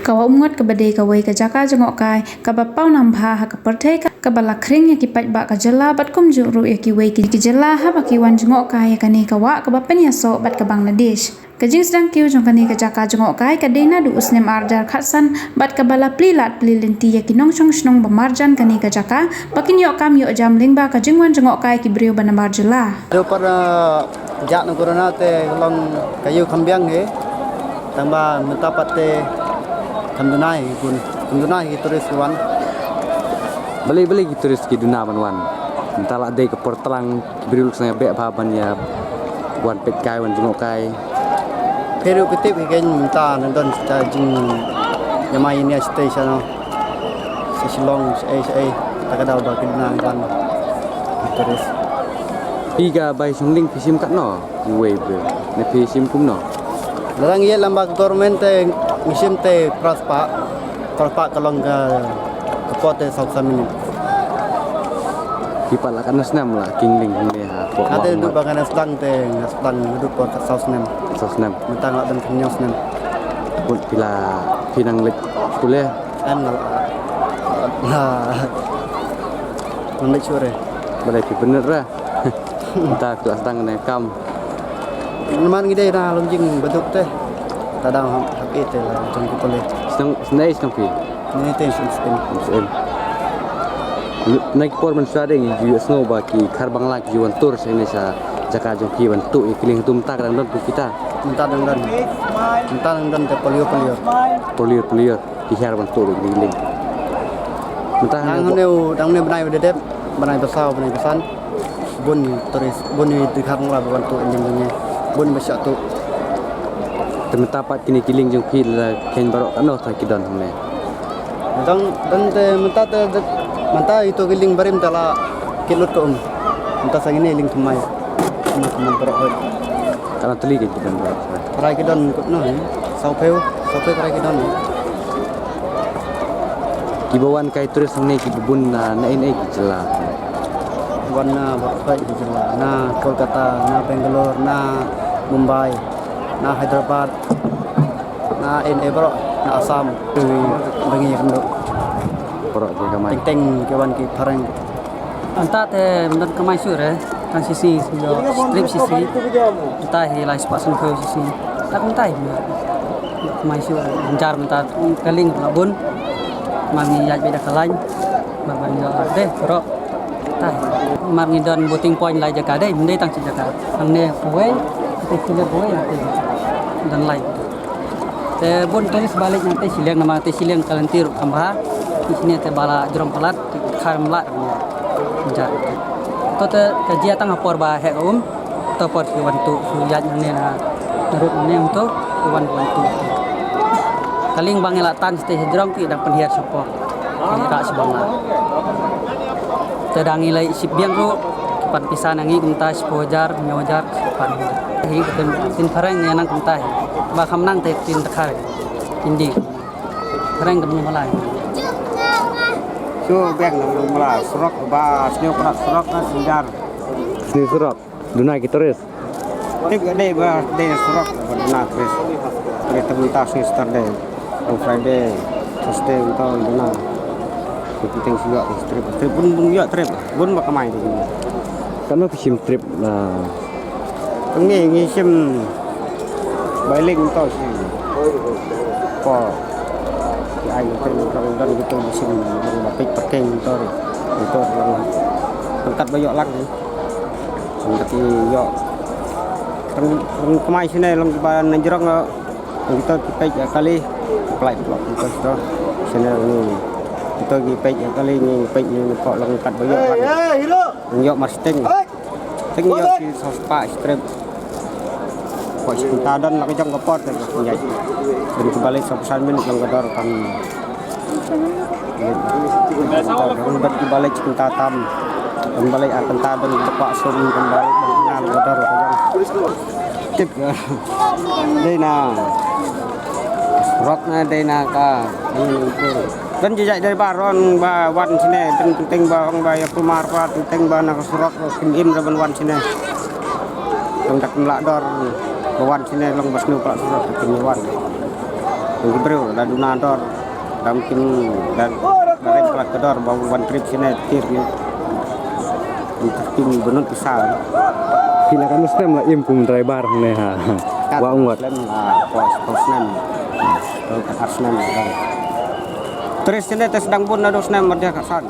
Kawa umngot ka badai ka wai ka jaka jengok kai ka bapau nambha ha ka perthai ka bala kring ya ki pat ba ka jela bat kum ju ru ya ki wai ki jela ha ba ki wan jengok kai ya kani ka wa ka bapen ya so bat ka Bangladesh ka jing sedang kiu jong kani ka jaka jengok kai ka dena du usnem arjar khatsan bat ka bala plilat plilenti ya ki nong chong snong ba marjan kani ka jaka bakin yo kam yo jam ling ba ka jingwan jengok kai ki brio bana marjela do para jak no corona te long kayu khambiang he tamba mendapat te Kandunai turis wan beli turis ki duna wan entala dei ke portlang birul sang be baban ya wan pet kai wan jengok kai peru ketip ke minta nonton sta jing yamai ni station Silong ai takada ba kidna wan turis iga bai sungling pisim kat no we be ne pisim kum no larang ye lambak government te musim te prospa kalong ka kapote saksamin pipala kan nasnam la kingling ne ha ate du bagana stang te stang du pot sausnem mentang dan kenyosnem pun pila pinang lek kuliah an la sure balai pi bener lah entah tu astang ne kam Naman gede na lonjing bentuk teh tadang hak itu lah jeng kupole senai senang pi ini teh sen naik por man sadeng ju snow ba ki kharbang lak juan tur sene sa jaka jong ki ban tu ikling tum tak dan don kita mentah dan te polio ki har ban tu giling mentah dang ne benai dedep benai besau benai pesan bun turis bun di khang la ban tu enjingnya bun besok tu tempat kini kiling jong pi la ken barok kano ta kidon ne dan te mentah itu giling barim tala kilut ko mentah sagini ling tumai teman barok kana teli ke kidon barok karai kidon no saupeu karai kidon kibawan kai turis ne ki bubun na in ki jela warna bapak di Jawa, na Kolkata, na Bangalore, na Mumbai, na Hyderabad, na Ebro, na Assam, bagi yang dulu. Porok ke kamai. Teng kawan ki parang. Anta te mendan kamai sure, kan sisi strip sisi. Anta hi lai spasun ko sisi. Tak mentai. Kamai sure, mencar mentar keling labun. Mami yaj beda kalain. Mabani deh, porok. Tai marni don boting point lai jaka dai mendai tang jaka ang ne kuai te sile kuai dan lai te bon tulis balik nanti sileng nama te sileng kalentir kambha di sini te bala jrom palat khar mlat ja to te kajia tang apor ba he to por si wantu su yaj ne na teruk ne to wan wantu kaling bangela tan te jrom ti dang penhiar support ra sebangla tedangi lai sip biang ru pan pisan angi kumta 10,000 9,000 pan hi tin farang ne nang kumta ba kham nang te tin takhar indi farang kam malai so bek nang malai surok ba snyo prak surok na sinjar sini surok dunai ki turis tip gede ba de surok na turis kita minta Saturday Friday Thursday untuk duna penting juga trip pun juga trip pun bakal main tu karena pisim trip nah ngi sim bailing tu sih ko ai itu dan gitu musim berlapik pakai itu tempat banyak lagi seperti yo kemai sini long kita nenjerong kita kita kali flight block itu sini kita pergi page kali ni page ni kok long kat banyak kan yo marketing tinggal si sospa strip kok cinta dan lagi jang kepot dan kembali 100 minit long kadar kan dan kembali cinta tam kembali akan tadan tepak sum kembali dengan kadar tip dena rocknya dena ka dan jejak dari baron ba wan sini dan penting ba ong ba ya kumar pa penting ba nak surok kim raban wan sini long tak melak dor ba wan sini long basnu pak surok kim wan Bro, dah donador, dah mungkin dah kelas kedor, bawa one trip sini tirnya. Tim benut besar. Silakan muslim lah impung driver nih ha. Wa ungat. Lem pos nem. Kat nem. Terus sini tes sedang pun ada nem merja kasan.